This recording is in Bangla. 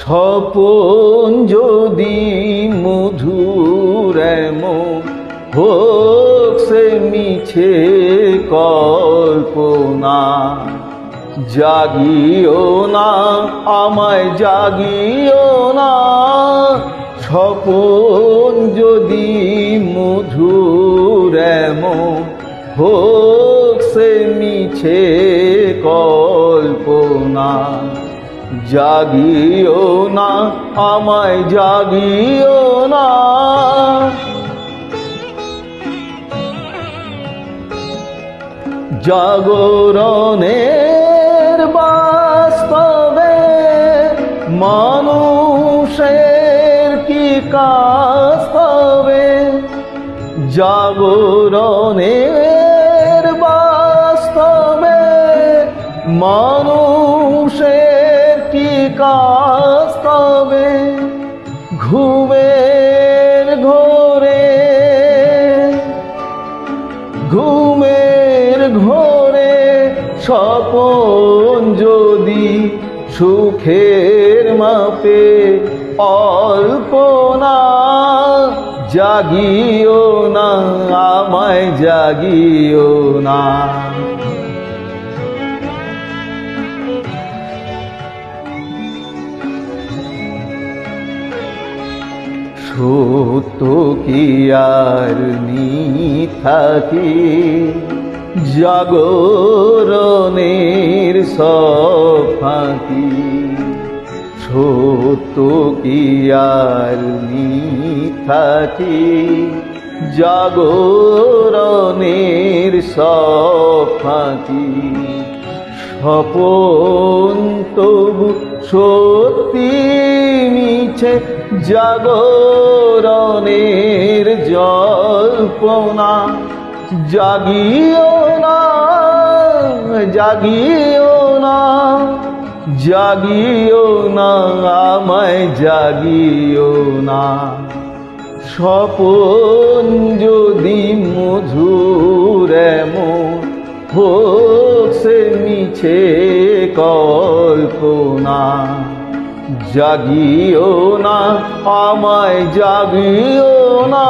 স্বপন যদি মধুর এমন হোক সে মিছে কল্পনা, জাগিও না আমায় জাগিও না, স্বপন যদি মধুর এমন হোক সে মিছে কল্পনা, জাগিও না আমায় জাগিও না। জাগরণের বাস্তবে মানুষের কি কাজ তবে, জাগরণের বাস্তবে মানুষের কি কাজ তবে, ঘুমের ঘোরে স্বপন যদি সুখের মাপে অল্পনা, জাগিও না আমায় জাগিও না। সত্য কি আর মিথ্যা কি, জাগরণের সব ফাঁকি, সত্য কি আর মিথ্যা কি, জাগরণের সব ফাঁকি, স্বপন তবু সত্যি মিছে, জাগরণের জল্পনা, জাগিও না জাগিও না, জাগিও না আমায় জাগিও না, স্বপন যদি মধুর এমন হোক সে মিছে কল্পনা, জাগিও না আমায় জাগিও না।